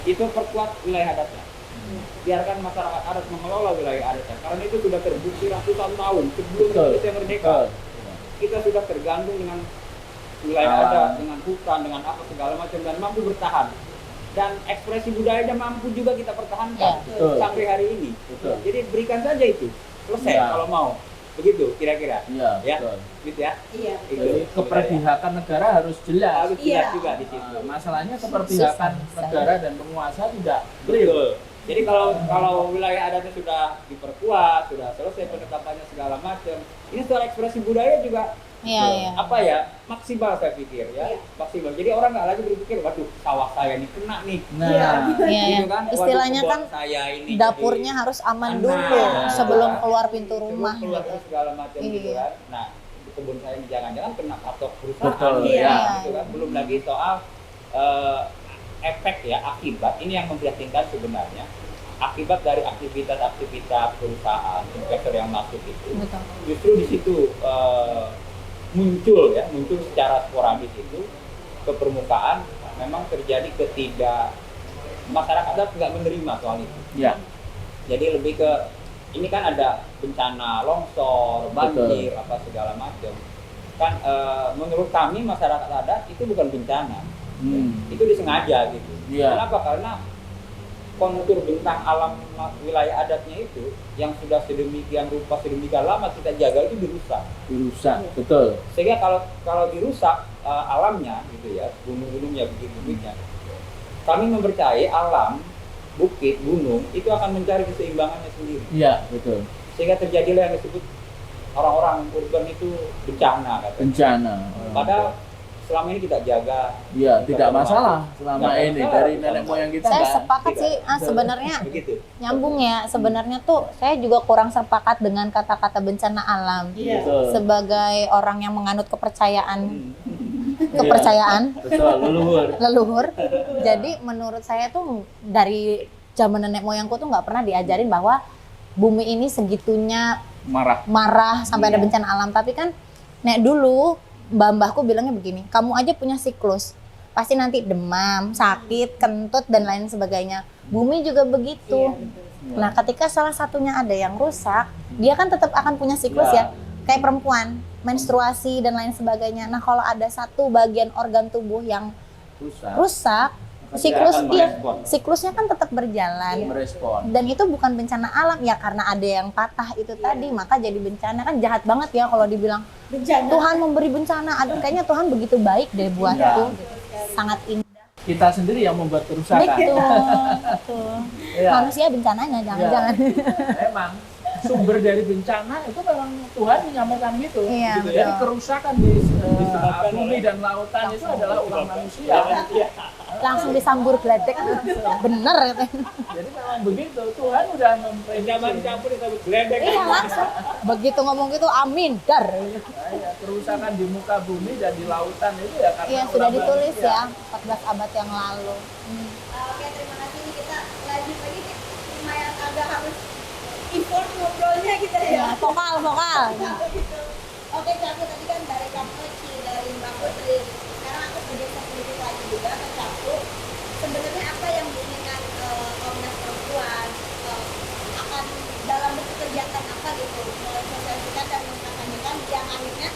itu perkuat wilayah adatnya. Biarkan masyarakat adat mengelola wilayah adatnya, karena itu sudah terbukti ratusan tahun sebelum kita merdeka. Kita sudah tergantung dengan wilayah adat, dengan hutan, dengan apa segala macam, dan mampu bertahan. Dan ekspresi budayanya mampu juga kita pertahankan sampai hari ini. Jadi berikan saja itu, selesai kalau mau. Begitu kira-kira. Ya. Gitu ya. Iya. Jadi keperpihakan negara harus jelas. Harus jelas juga di situ. Masalahnya keperpihakan negara dan penguasa tidak betul. Jadi kalau wilayah adatnya sudah diperkuat, sudah selesai penetapannya segala macam, ini soal ekspresi budaya juga maksimal saya pikir ya. Maksimal. Jadi orang nggak lagi berpikir, waduh sawah saya nih kena nih. Gitu kan? Istilahnya kan saya ini dapurnya harus aman dulu sebelum keluar pintu rumah keluar gitu. segala macam gitu kan. Nah, kebun saya ini jangan-jangan kena patok perusahaan gitu kan. Belum lagi soal efek ya, akibat. Ini yang memprihatinkan sebenarnya. Akibat dari aktivitas perusahaan, investor yang masuk itu. Betul. Justru di situ muncul secara sporadis itu ke permukaan, memang terjadi masyarakat adat nggak menerima soal itu. Ya. Jadi lebih ke ini kan ada bencana longsor, banjir, apa segala macam. Kan menurut kami masyarakat adat itu bukan bencana, itu disengaja gitu. Kenapa? Karena kontur bentang alam wilayah adatnya itu yang sudah sedemikian rupa, sedemikian lama kita jaga itu dirusak, betul. Sehingga kalau dirusak alamnya gitu ya, gunung-gunungnya, bukit-bukitnya, kami mempercayai alam bukit, gunung, itu akan mencari keseimbangannya sendiri. Iya, betul. Sehingga terjadilah yang disebut orang-orang urban itu bencana katanya. Bencana. Padahal selama ini kita jaga. Iya, tidak masalah selama Nggak ini masalah, dari betul. nenek moyang kita Saya kan. sepakat sih, sebenarnya Begitu. nyambung ya. Sebenarnya tuh saya juga kurang sepakat dengan kata-kata bencana alam. Iya. Betul. Sebagai orang yang menganut kepercayaan Betul, leluhur. Jadi menurut saya tuh dari zaman nenek moyangku tuh nggak pernah diajarin bahwa bumi ini segitunya marah sampai ada bencana alam. Tapi kan nek dulu mbah-mbahku bilangnya begini, kamu aja punya siklus, pasti nanti demam, sakit, kentut dan lain sebagainya. Bumi juga begitu. Nah, ketika salah satunya ada yang rusak, dia kan tetap akan punya siklus ya. Kayak perempuan, menstruasi dan lain sebagainya. Nah, kalau ada satu bagian organ tubuh yang rusak, siklusnya kan tetap berjalan. Merespon. Dan itu bukan bencana alam ya, karena ada yang patah itu tadi, maka jadi bencana. Kan jahat banget ya kalau dibilang Bencana. Tuhan memberi bencana. Aduh, kayaknya Tuhan begitu baik deh buatku. Sangat indah. Kita sendiri yang membuat kerusakan. Betul. Iya. Manusia bencananya, jangan-jangan. Emang sumber dari bencana itu memang Tuhan menyampaikan gitu. Iya, Gitu. Jadi betul. kerusakan di bumi dan lautan itu adalah ulah manusia. Langsung disambur gledek. Bener katanya. Jadi memang begitu. Tuhan udah Zaman memprediksi. campur kita geledek. Iya, langsung. Begitu ngomong gitu, amin, dar. Nah, ya, kerusakan di muka bumi dan di lautan itu ya karena Iya, sudah ulah ditulis manusia. ya, 14 abad yang lalu. Oke, terima kasih. Nih, kita lanjut lagi nih. Lumayan agak harus import ngobrolnya kita ya. Ya, vokal. Gitu. Oke, Capu tadi kan dari Kak Mochi, dari Mbak Putri. Sekarang aku bergeser sedikit lagi juga ke Capu. Sebenarnya apa yang diinginkan Komnas Perempuan akan dalam bentuk kegiatan apa gitu, mensosialisasikan dan mengkampanyekan yang akhirnya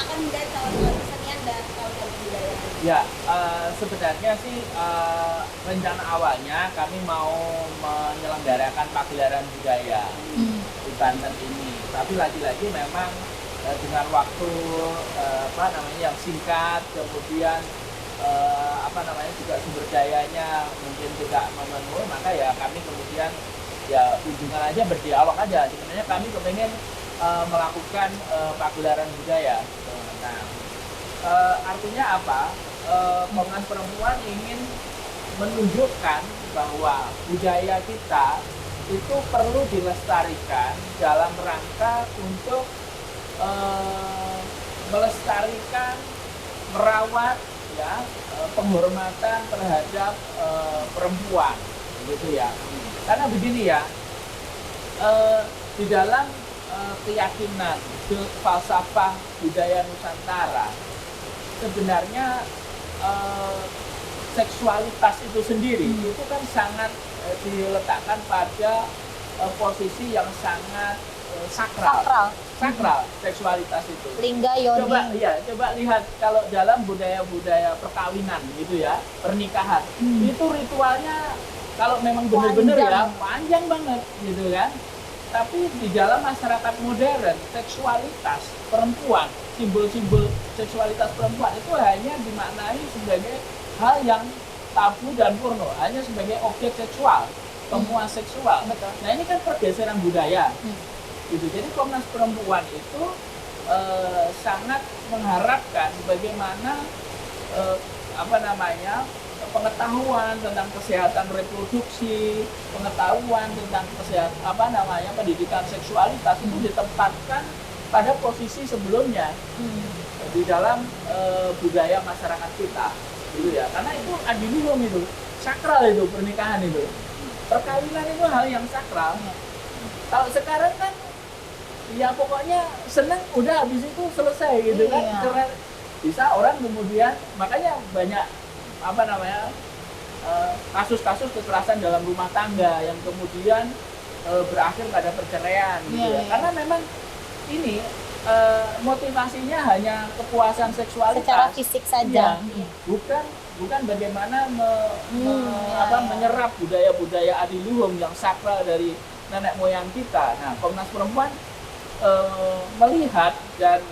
akan menjadi kawan-kawan kesenian dan kawan-kawan kebudayaan. Ya, sebenarnya sih rencana awalnya kami mau menyelenggarakan pagelaran budaya di Banten ini. Tapi lagi-lagi memang dengan waktu yang singkat, kemudian juga sumber dayanya mungkin tidak memenuhi, maka ya kami kemudian ya ujungnya aja berdialog aja. Sebenarnya kami kepengen melakukan pagelaran budaya. Nah, artinya apa? Komnas Perempuan ingin menunjukkan bahwa budaya kita itu perlu dilestarikan dalam rangka untuk melestarikan, merawat ya penghormatan terhadap perempuan, begitu ya. Karena begini ya, di dalam keyakinan falsafah budaya Nusantara sebenarnya seksualitas itu sendiri itu kan sangat diletakkan pada posisi yang sangat sakral seksualitas itu. Lingga yoni. Coba lihat kalau dalam budaya perkawinan gitu ya, pernikahan itu ritualnya kalau memang benar-benar ya panjang banget gitu kan. Tapi di dalam masyarakat modern, seksualitas perempuan, simbol-simbol seksualitas perempuan itu hanya dimaknai sebagai hal yang tabu dan porno, hanya sebagai objek seksual, temuan seksual. Betul. Nah ini kan pergeseran budaya. Gitu. Jadi Komnas Perempuan itu sangat mengharapkan bagaimana pengetahuan tentang kesehatan reproduksi, pengetahuan tentang pendidikan seksualitas itu ditempatkan pada posisi sebelumnya di dalam budaya masyarakat kita, gitu ya. Karena itu adiluhum itu, sakral itu pernikahan itu, perkawinan itu hal yang sakral. Kalau sekarang kan ya pokoknya seneng udah habis itu selesai gitu kan. Iya. Karena bisa orang kemudian makanya banyak kasus-kasus kekerasan dalam rumah tangga yang kemudian berakhir pada perceraian gitu ya. Karena memang ini motivasinya hanya kepuasan seksualitas Secara fisik saja. Ya, bukan bagaimana menyerap budaya-budaya adiluhum yang sakral dari nenek moyang kita. Nah, Komnas Perempuan melihat dan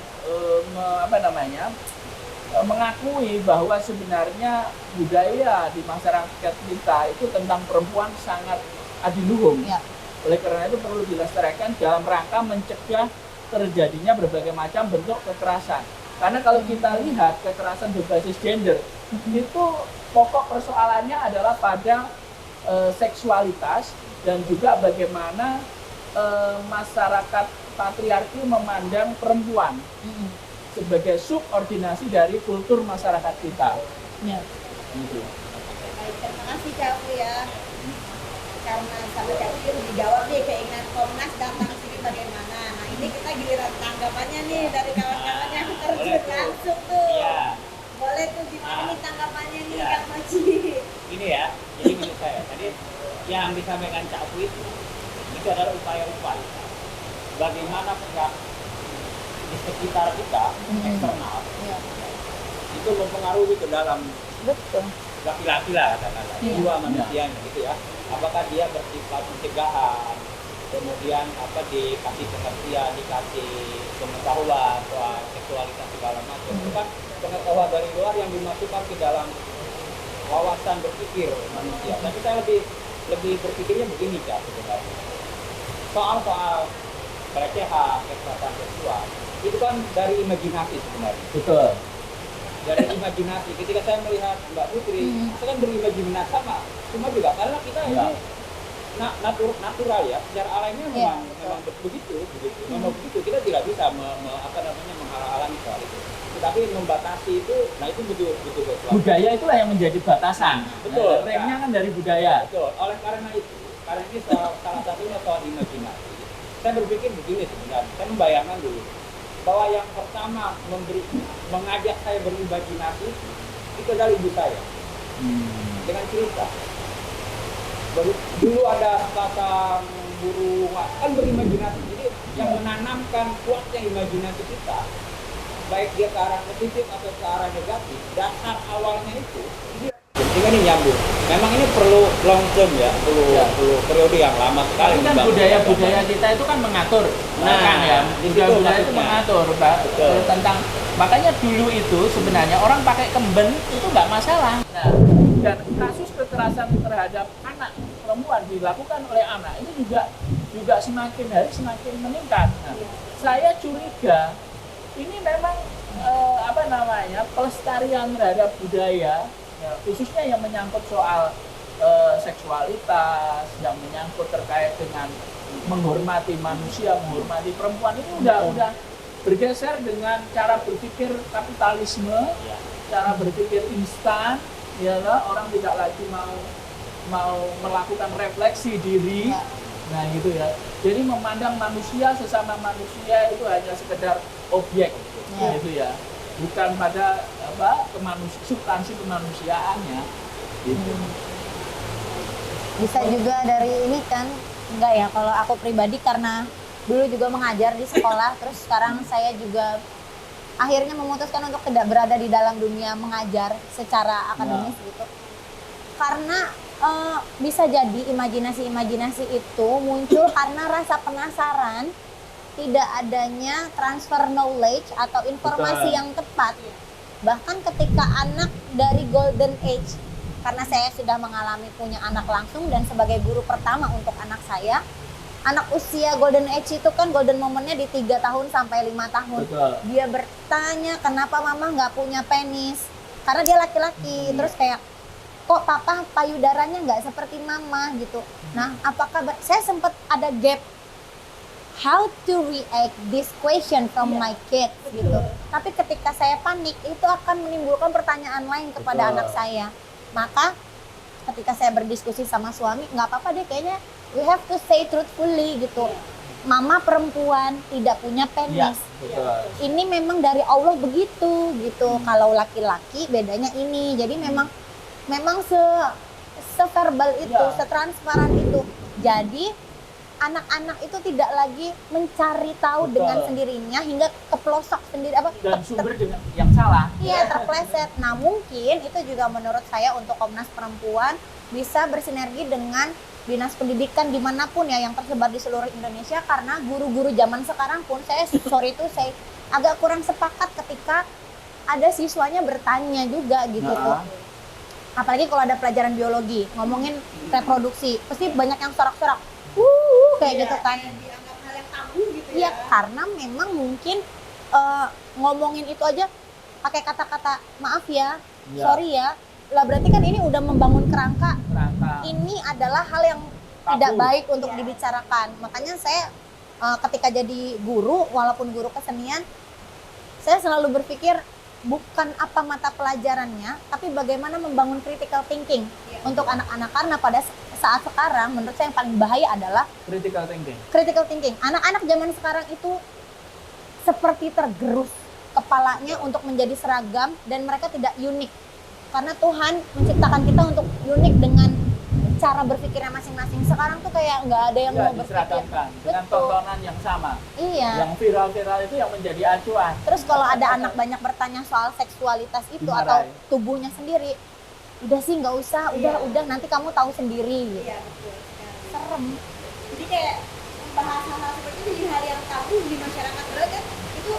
mengakui bahwa sebenarnya budaya di masyarakat kita itu tentang perempuan sangat adiluhung. Ya. Oleh karena itu perlu dilestarikan dalam rangka mencegah terjadinya berbagai macam bentuk kekerasan. Karena kalau kita lihat kekerasan berbasis gender, itu pokok persoalannya adalah pada seksualitas dan juga bagaimana masyarakat patriarki memandang perempuan sebagai subordinasi dari kultur masyarakat kita. Ya. Gitu. Baik, terima kasih Cak Fu ya. Karena sama Cak Fu udah dijawab nih keinginan Komnas datang sini bagaimana. Nah ini kita giliran tanggapannya nih dari kawan-kawan yang terjun langsung tuh. Iya. Boleh tuh gimana nih tanggapannya nih Iya. Kak Mochi? Ini ya, jadi menurut saya tadi yang disampaikan Cak Fu itu adalah upaya-upaya bagaimana pihak di sekitar kita eksternal Ya. itu mempengaruhi ke dalam Betul. laki-laki lah katakanlah Iya. jiwa manusianya gitu ya. Apakah dia bersifat pencegahan, kemudian dikasih pengertian, dikasih pengetahuan soal seksualitas segala macam. Itu kan pengetahuan dari luar yang dimasukkan ke dalam wawasan berpikir manusia. Tapi saya lebih berpikirnya begini Kak sebenarnya. Soal pelecehan, kekerasan seksual itu kan dari imajinasi sebenarnya. Betul. Dari imajinasi. Ketika saya melihat Mbak Putri, saya kan berimajinasi sama. Cuma juga karena kita Ya. ini natural ya, secara alamiah Ya, memang begitu. Memang begitu. Kita tidak bisa menghalang-halangi soal itu. Tetapi membatasi itu, nah itu betul sesuatu. Budaya itulah yang menjadi batasan. Betul. Remnya kan dari budaya. Betul. Oleh karena itu, karena ini salah satunya soal imajinasi. Saya berpikir begini sebenarnya. Saya membayangkan dulu bahwa yang pertama mengajak saya berimajinasi itu adalah ibu saya dengan cerita. Dulu ada kata burung kan berimajinasi. Jadi yang menanamkan kuatnya imajinasi kita, baik dia ke arah positif atau ke arah negatif, dasar awalnya itu penting ini nyambung. Memang ini perlu long term ya, perlu periode yang lama sekali. Tapi kan dibangun. budaya kita itu kan mengatur, kan ya. di situ Budaya itu maksudnya. mengatur tentang, makanya dulu itu sebenarnya orang pakai kemben itu nggak masalah. Nah, dan kasus kekerasan terhadap anak perempuan dilakukan oleh anak ini juga semakin hari semakin meningkat. Nah, saya curiga ini memang pelestarian terhadap budaya, ya, khususnya yang menyangkut soal seksualitas, yang menyangkut terkait dengan menghormati manusia, menghormati perempuan itu udah bergeser dengan cara berpikir kapitalisme, cara berpikir instan, ya orang tidak lagi mau melakukan refleksi diri. Nah gitu ya. Jadi memandang manusia sesama manusia itu hanya sekedar objek, gitu ya. Bukan pada substansi kemanusiaannya. Gitu. Bisa juga dari ini kan, enggak ya, kalau aku pribadi karena dulu juga mengajar di sekolah, terus sekarang saya juga akhirnya memutuskan untuk tidak berada di dalam dunia mengajar secara akademis gitu. Karena bisa jadi imajinasi-imajinasi itu muncul karena rasa penasaran, tidak adanya transfer knowledge atau informasi yang tepat. Bahkan ketika anak dari golden age, karena saya sudah mengalami punya anak langsung dan sebagai guru pertama untuk anak saya, anak usia golden age itu kan golden momennya di 3 tahun sampai 5 tahun. Betul. Dia bertanya kenapa mama nggak punya penis, karena dia laki-laki. Terus kayak, kok papa payudaranya nggak seperti mama gitu. Nah, apakah saya sempat ada gap how to react this question from my kids gitu. Tapi ketika saya panik, itu akan menimbulkan pertanyaan lain kepada anak saya. Maka ketika saya berdiskusi sama suami, nggak apa-apa deh, kayaknya we have to say truthfully gitu. Mama perempuan tidak punya penis. Betul. Ini memang dari Allah begitu gitu. Kalau laki-laki bedanya ini. Jadi memang se-verbal itu, setransparan itu. Jadi anak-anak itu tidak lagi mencari tahu dengan sendirinya hingga kepelosok sendiri dan sumber dengan yang salah. Iya, terpleset. Nah, mungkin itu juga menurut saya untuk Komnas Perempuan bisa bersinergi dengan dinas pendidikan dimanapun ya yang tersebar di seluruh Indonesia, karena guru-guru zaman sekarang pun saya agak kurang sepakat ketika ada siswanya bertanya juga gitu tuh. Apalagi kalau ada pelajaran biologi, ngomongin reproduksi, pasti banyak yang sorak-sorak. Kayak gitu kan. Dianggap hal yang tabu gitu Iya, ya. karena memang mungkin ngomongin itu aja pakai kata-kata maaf ya, Iya. sorry ya. Lah berarti kan ini udah membangun kerangka. Kerangka. Ini adalah hal yang tidak Tabu. baik untuk Iya. dibicarakan. Makanya saya ketika jadi guru, walaupun guru kesenian, saya selalu berpikir bukan apa mata pelajarannya, tapi bagaimana membangun critical thinking Iya. untuk anak-anak. Karena pada saat sekarang, menurut saya yang paling bahaya adalah Critical thinking. critical thinking. Anak-anak zaman sekarang itu seperti tergerus kepalanya untuk menjadi seragam dan mereka tidak unik. Karena Tuhan menciptakan kita untuk unik dengan cara berpikirnya masing-masing. Sekarang tuh kayak nggak ada yang Ya, mau berpikir. diseragamkan dengan Betul. tontonan yang sama. Iya. Yang viral-viral itu yang menjadi acuan. Terus kalau ada anak banyak bertanya soal seksualitas itu atau Dimarahin. tubuhnya sendiri, udah sih nggak usah, udah nanti kamu tahu sendiri. Gitu. Iya, betul sekali. Serem. Jadi kayak membahas hal-hal seperti itu jadi hal yang tabu di masyarakat. Padahal kan itu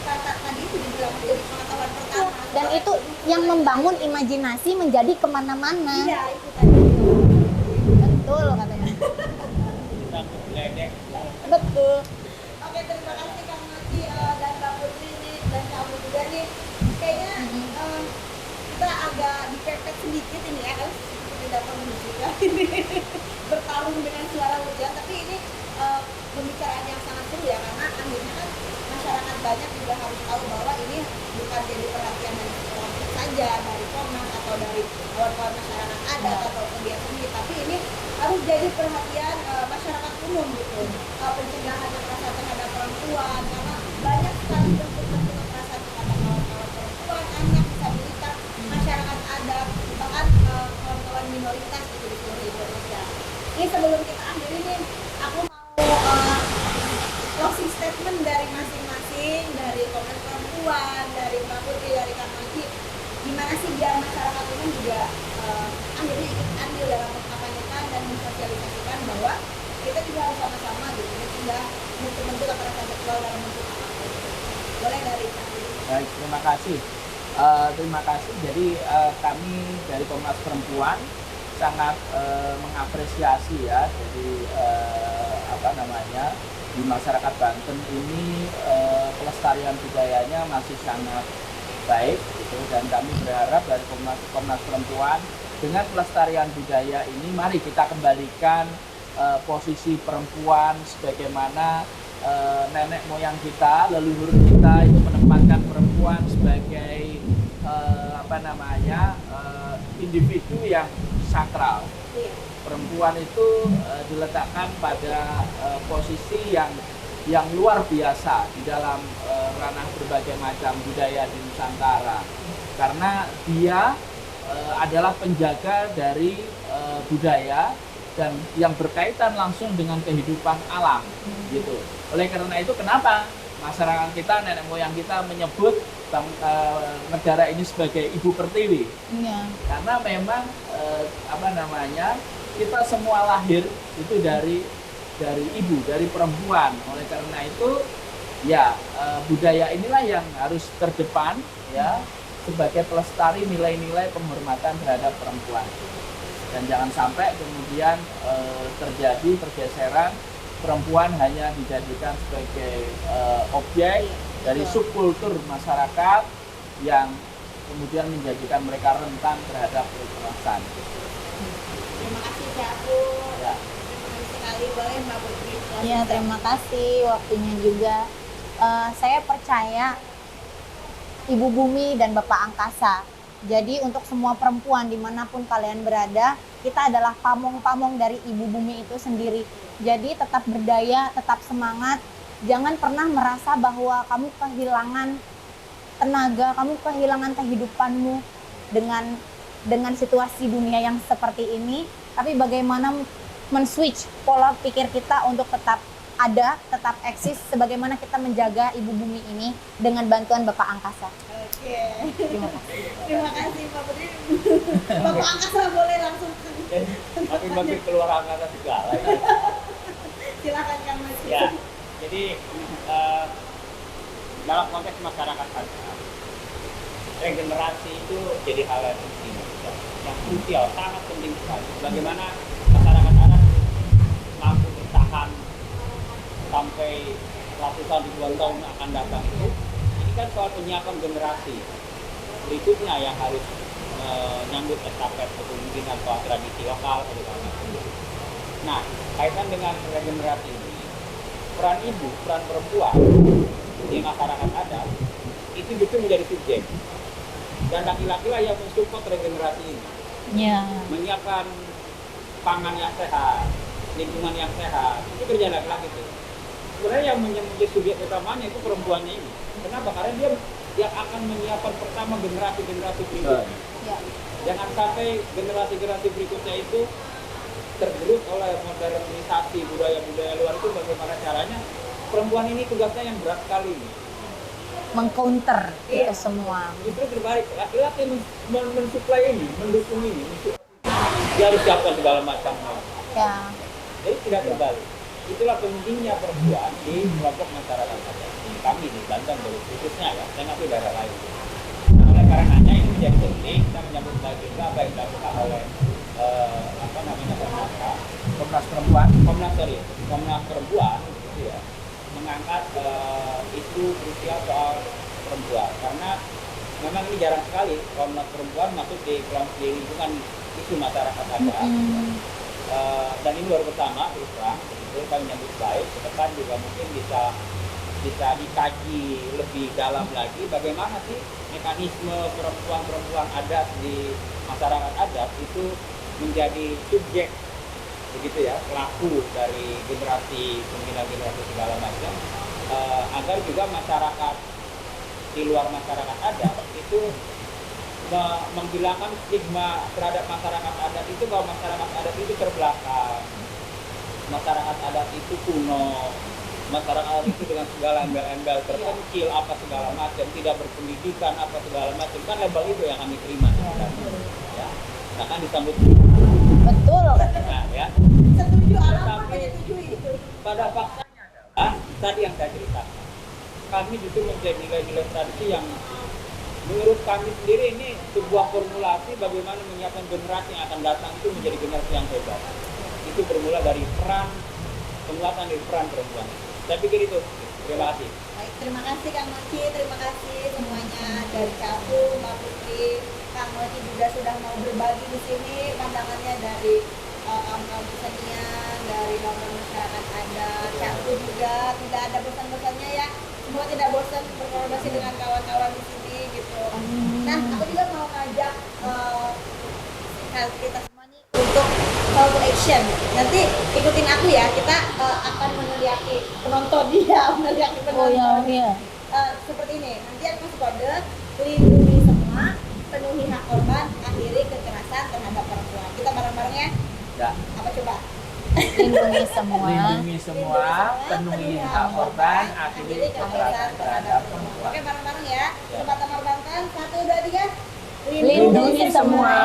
kata tadi itu dibilang menjadi pengetahuan pertama. Dan itu yang membangun imajinasi menjadi kemana-mana. Iya, itu tadi. Betul katanya. Kita geledek. Betul. Oke, terima kasih Kang Maki dan Mbak Putri nih dan kamu juga nih. Kayaknya kita agak dipepet sedikit ini ya, kan tidak menunjukkan ini bertarung dengan suara hujan, tapi ini pembicaraan yang sangat seru ya, karena akhirnya kan masyarakat banyak juga harus tahu bahwa ini bukan jadi perhatian dari sekolah saja, dari Komnas atau dari kawan-kawan masyarakat adat atau pegiat seni, tapi ini harus jadi perhatian masyarakat umum gitu. Pencegahan kekerasan terhadap perempuan, karena banyak sekali bentuk-bentuk kekerasan terhadap kawan-kawan perempuan, anak, disabilitas, masyarakat adat, bahkan kawan-kawan minoritas gitu di seluruh Indonesia. Ini sebelum kita akhiri nih, aku mau closing statement dari masing-masing, dari Komnas Perempuan, dari Mbak Putri, dari Kang Maki. Gimana sih biar masyarakat umum juga akhirnya ikut andil dalam mengkampanyekan dan mensosialisasikan bahwa kita juga harus sama-sama gitu mencegah bentuk-bentuk kekerasan seksual dalam bentuk apapun. Boleh dari Kang Maki. Baik, terima kasih. Terima kasih. Jadi kami dari Komnas Perempuan sangat mengapresiasi ya. Jadi apa namanya, di masyarakat Banten ini pelestarian budayanya masih sangat baik gitu, dan kami berharap dari Komnas Perempuan dengan pelestarian budaya ini mari kita kembalikan posisi perempuan sebagaimana nenek moyang kita, leluhur kita itu menempatkan perempuan sebagai apa namanya individu yang sakral. Perempuan itu diletakkan pada posisi yang luar biasa di dalam ranah berbagai macam budaya di Nusantara, karena dia adalah penjaga dari budaya dan yang berkaitan langsung dengan kehidupan alam gitu. Oleh karena itu kenapa masyarakat kita, nenek moyang kita menyebut negara ini sebagai Ibu Pertiwi? Iya. Karena memang apa namanya, kita semua lahir itu dari ibu, dari perempuan. Oleh karena itu ya budaya inilah yang harus terdepan ya sebagai pelestari nilai-nilai penghormatan terhadap perempuan. Dan jangan sampai kemudian terjadi pergeseran, perempuan hanya dijadikan sebagai objek dari subkultur masyarakat yang kemudian menjadikan mereka rentan terhadap kekerasan. Terima kasih Kak Aku. Ya. Terima kasih sekali, boleh Mbak Putri. Iya, terima kasih waktunya juga. Saya percaya Ibu Bumi dan Bapak Angkasa. Jadi untuk semua perempuan dimanapun kalian berada, kita adalah pamong-pamong dari Ibu Bumi itu sendiri. Jadi tetap berdaya, tetap semangat. Jangan pernah merasa bahwa kamu kehilangan tenaga, kamu kehilangan kehidupanmu dengan situasi dunia yang seperti ini. Tapi bagaimana men-switch pola pikir kita untuk tetap ada, tetap eksis, sebagaimana kita menjaga Ibu Bumi ini dengan bantuan Bapak Angkasa. Oke. Terima kasih. Terima kasih Mbak Putri. Bapak Angkasa boleh langsung Bagi keluar angkasa segala ya. silakan Kang Mas. Ya, jadi dalam konteks masyarakat saja, menjadi hal yang penting, yang krusial, sangat penting sekali. Bagaimana masyarakat adat mampu bertahan sampai ratusan ribuan tahun akan datang itu. Ini kan soal penyiapan generasi berikutnya yang harus menyambut estafet kepemimpinan soal tradisi lokal atau segala macam. Nah, kaitan dengan regenerasi ini, peran ibu, peran perempuan di masyarakat adat itu justru menjadi subjek, dan laki-laki lah yang mensupport regenerasi ini, menyiapkan pangan yang sehat, lingkungan yang sehat. Itu kerja laki-laki itu. Sebenarnya yang menjadi subjek utamanya itu perempuannya ini. Kenapa? Karena dia yang akan menyiapkan pertama generasi-generasi berikutnya. Jangan sampai generasi-generasi berikutnya itu tergerus oleh modernisasi budaya-budaya luar itu. Bagaimana caranya? Perempuan ini tugasnya yang berat sekali, mengcounter itu semua. Justru berbalik, laki-laki mensuplai ini, mendukung ini, dia harus siapkan segala macam hal. Ya. Jadi tidak terbalik. Itulah pentingnya perempuan di kelompok masyarakat adat. Kami di Banten khususnya ya, dan nanti daerah lain. Nah, oleh karenanya ini menjadi penting, kita menyambut baik juga apa yang dilakukan oleh Komnas Perempuan, Komnas Perempuan gitu ya, mengangkat isu krusial soal perempuan, karena memang ini jarang sekali Komnas Perempuan masuk di lingkungan isu masyarakat adat. Dan ini baru pertama terus terang, itu kami menyambut baik. Ke depan juga mungkin bisa dikaji lebih dalam lagi bagaimana sih mekanisme perempuan adat di masyarakat adat itu menjadi subjek begitu ya, pelaku dari generasi generasi segala macam, agar juga masyarakat di luar masyarakat adat itu menghilangkan stigma terhadap masyarakat adat itu, bahwa masyarakat adat itu terbelakang, masyarakat adat itu kuno, masyarakat adat itu dengan segala embel-embel terpencil apa segala macam, tidak berpendidikan apa segala macam. Kan label itu yang kami terima sebenarnya ya. Nah kan disambut Betul. nah, ya. Setuju, alam Tetapi menyetujui itu. pada faktanya adalah tadi yang saya ceritakan, kami justru menjadi nilai-nilai tradisi yang menurut kami sendiri ini sebuah formulasi bagaimana menyiapkan generasi yang akan datang itu menjadi generasi yang hebat. Itu bermula dari penguatan dari peran perempuan. Saya pikir itu. Terima kasih. Baik, terima kasih Kang Mochi, terima kasih semuanya dari Capu, Mbak Putri, Kang Mochi juga sudah mau berbagi di sini pandangannya dari kaum kesenian, dari kaum masyarakat adat. Capu juga tidak ada bosan-bosannya ya. Semua tidak bosan berkolaborasi dengan kawan-kawan di sini gitu. Nah, aku juga mau ngajak kita semua nih untuk call to action. Nanti ikutin aku ya, kita akan meneriaki penonton meneriaki penonton. Seperti ini, nanti aku kasih kode, lindungi semua, penuhi hak korban, akhiri kekerasan terhadap perempuan. Kita bareng-bareng ya? ya, Apa coba? Lindungi semua. lindungi semua, penuhi hak korban, akhiri kekerasan terhadap perempuan. Oke, bareng-bareng ya. Tempat Tamar Banten, 1, 2, 3. Lindungi semua,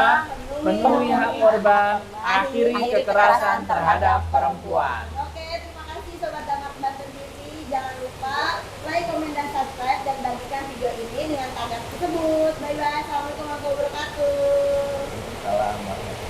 Penuhi hak korban, akhiri kekerasan terhadap perempuan. Oke, terima kasih Sobat Damar Banten TV. Jangan lupa like, komen, dan subscribe, dan bagikan video ini dengan tagar tersebut. Bye-bye. Assalamualaikum warahmatullahi wabarakatuh. Salam.